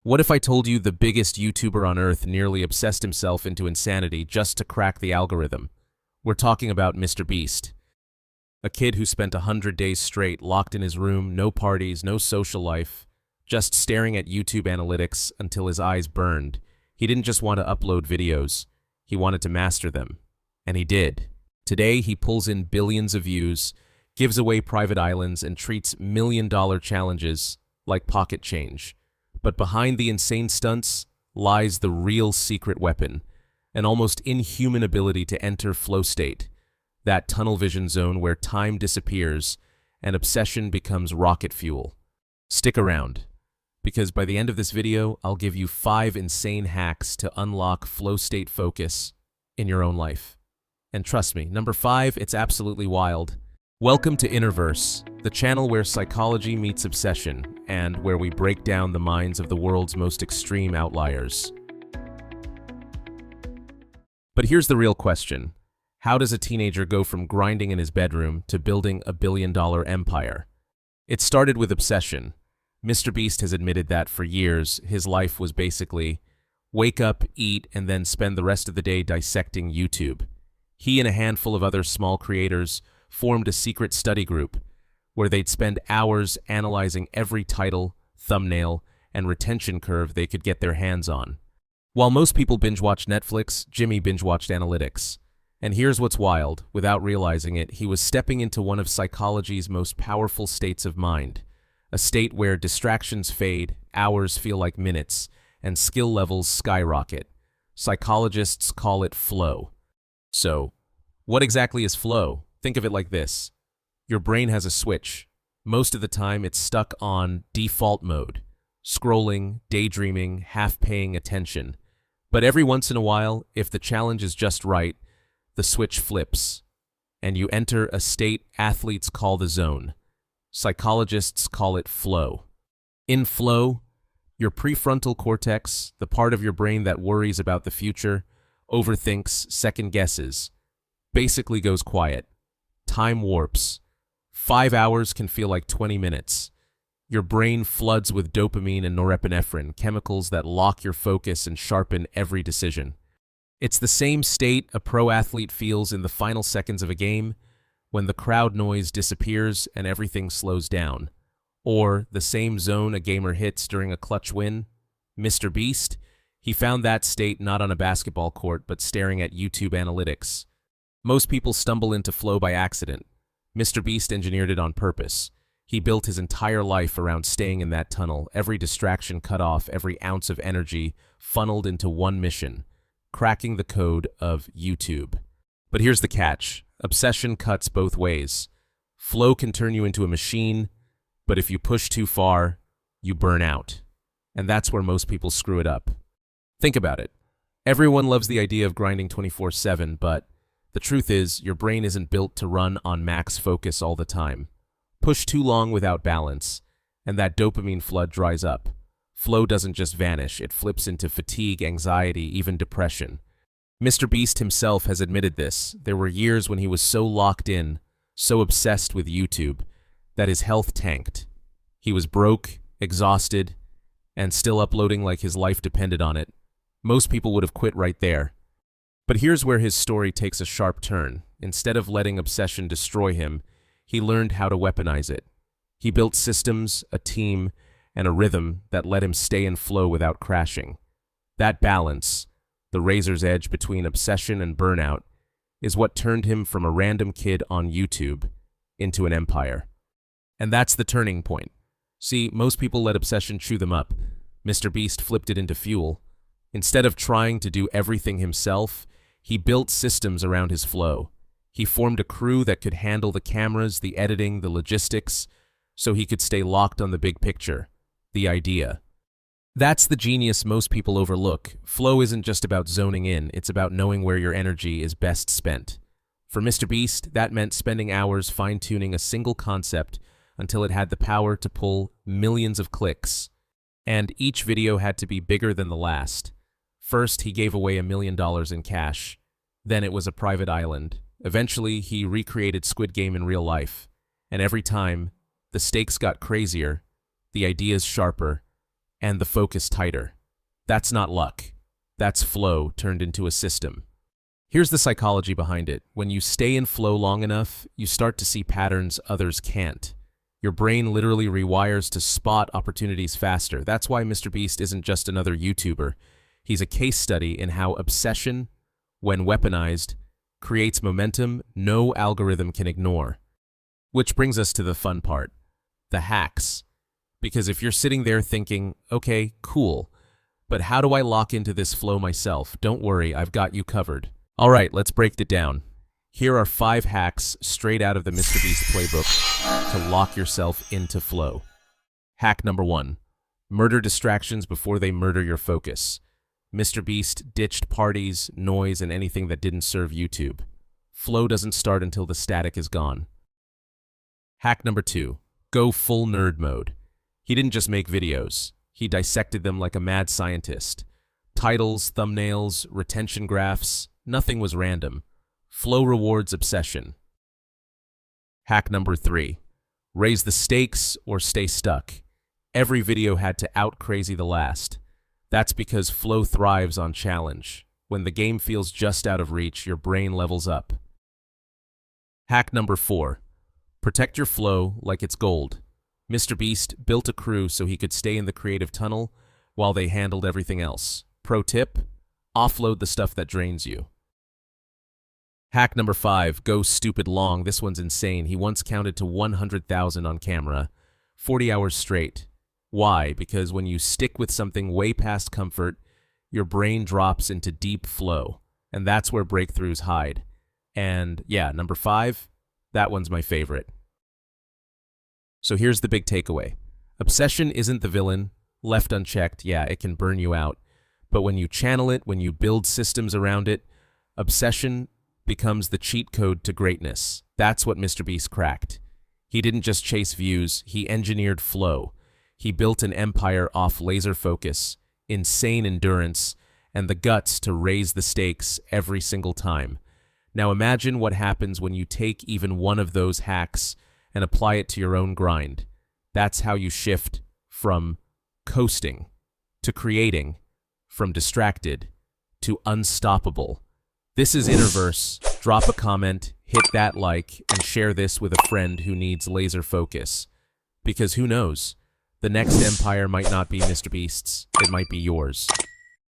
What if I told you the biggest YouTuber on earth nearly obsessed himself into insanity just to crack the algorithm? We're talking about MrBeast. A kid who spent 100 days straight locked in his room, no parties, no social life, just staring at YouTube analytics until his eyes burned. He didn't just want to upload videos, he wanted to master them. And he did. Today, he pulls in billions of views, gives away private islands, and treats million-dollar challenges like pocket change. But behind the insane stunts lies the real secret weapon, an almost inhuman ability to enter flow state, that tunnel vision zone where time disappears and obsession becomes rocket fuel. Stick around, because by the end of this video, I'll give you 5 insane hacks to unlock flow state focus in your own life. And trust me, number 5, it's absolutely wild. Welcome to Innerverse, the channel where psychology meets obsession, and where we break down the minds of the world's most extreme outliers. But here's the real question. How does a teenager go from grinding in his bedroom to building a billion-dollar empire? It started with obsession. MrBeast has admitted that for years, his life was basically wake up, eat, and then spend the rest of the day dissecting YouTube. He and a handful of other small creators formed a secret study group where they'd spend hours analyzing every title, thumbnail, and retention curve they could get their hands on. While most people binge-watch Netflix, Jimmy binge-watched analytics. And here's what's wild. Without realizing it, he was stepping into one of psychology's most powerful states of mind, a state where distractions fade, hours feel like minutes, and skill levels skyrocket. Psychologists call it flow. So, what exactly is flow? Think of it like this. Your brain has a switch. Most of the time, it's stuck on default mode, scrolling, daydreaming, half paying attention. But every once in a while, if the challenge is just right, the switch flips, and you enter a state athletes call the zone. Psychologists call it flow. In flow, your prefrontal cortex, the part of your brain that worries about the future, overthinks, second guesses, basically goes quiet. Time warps. 5 hours can feel like 20 minutes. Your brain floods with dopamine and norepinephrine, chemicals that lock your focus and sharpen every decision. It's the same state a pro athlete feels in the final seconds of a game, when the crowd noise disappears and everything slows down. Or the same zone a gamer hits during a clutch win. MrBeast, he found that state not on a basketball court but staring at YouTube analytics. Most people stumble into flow by accident. MrBeast engineered it on purpose. He built his entire life around staying in that tunnel, every distraction cut off, every ounce of energy funneled into one mission: cracking the code of YouTube. But here's the catch. Obsession cuts both ways. Flow can turn you into a machine, but if you push too far, you burn out. And that's where most people screw it up. Think about it. Everyone loves the idea of grinding 24/7, but the truth is, your brain isn't built to run on max focus all the time. Push too long without balance, and that dopamine flood dries up. Flow doesn't just vanish, it flips into fatigue, anxiety, even depression. MrBeast himself has admitted this. There were years when he was so locked in, so obsessed with YouTube, that his health tanked. He was broke, exhausted, and still uploading like his life depended on it. Most people would have quit right there. But here's where his story takes a sharp turn. Instead of letting obsession destroy him, he learned how to weaponize it. He built systems, a team, and a rhythm that let him stay in flow without crashing. That balance, the razor's edge between obsession and burnout, is what turned him from a random kid on YouTube into an empire. And that's the turning point. See, most people let obsession chew them up. MrBeast flipped it into fuel. Instead of trying to do everything himself, he built systems around his flow. He formed a crew that could handle the cameras, the editing, the logistics, so he could stay locked on the big picture, the idea. That's the genius most people overlook. Flow isn't just about zoning in, it's about knowing where your energy is best spent. For MrBeast, that meant spending hours fine-tuning a single concept until it had the power to pull millions of clicks. And each video had to be bigger than the last. First, he gave away $1 million in cash. Then it was a private island. Eventually, he recreated Squid Game in real life. And every time, the stakes got crazier, the ideas sharper, and the focus tighter. That's not luck. That's flow turned into a system. Here's the psychology behind it. When you stay in flow long enough, you start to see patterns others can't. Your brain literally rewires to spot opportunities faster. That's why MrBeast isn't just another YouTuber. He's a case study in how obsession, when weaponized, creates momentum no algorithm can ignore. Which brings us to the fun part, the hacks. Because if you're sitting there thinking, okay, cool, but how do I lock into this flow myself? Don't worry, I've got you covered. All right, let's break it down. Here are 5 hacks straight out of the MrBeast playbook to lock yourself into flow. Hack number 1. Murder distractions before they murder your focus. MrBeast ditched parties, noise, and anything that didn't serve YouTube. Flow doesn't start until the static is gone. Hack number 2. Go full nerd mode. He didn't just make videos. He dissected them like a mad scientist. Titles, thumbnails, retention graphs, nothing was random. Flow rewards obsession. Hack number 3. Raise the stakes or stay stuck. Every video had to out-crazy the last. That's because flow thrives on challenge. When the game feels just out of reach, your brain levels up. Hack number 4. Protect your flow like it's gold. MrBeast built a crew so he could stay in the creative tunnel while they handled everything else. Pro tip, offload the stuff that drains you. Hack number 5, go stupid long. This one's insane. He once counted to 100,000 on camera, 40 hours straight. Why? Because when you stick with something way past comfort, your brain drops into deep flow, and that's where breakthroughs hide. And yeah, number 5, that one's my favorite. So here's the big takeaway. Obsession isn't the villain. Left unchecked, yeah, it can burn you out. But when you channel it, when you build systems around it, obsession becomes the cheat code to greatness. That's what MrBeast cracked. He didn't just chase views, he engineered flow. He built an empire off laser focus, insane endurance, and the guts to raise the stakes every single time. Now imagine what happens when you take even one of those hacks and apply it to your own grind. That's how you shift from coasting to creating, from distracted to unstoppable. This is Innerverse. Drop a comment, hit that like, and share this with a friend who needs laser focus. Because who knows? The next empire might not be MrBeast's, it might be yours.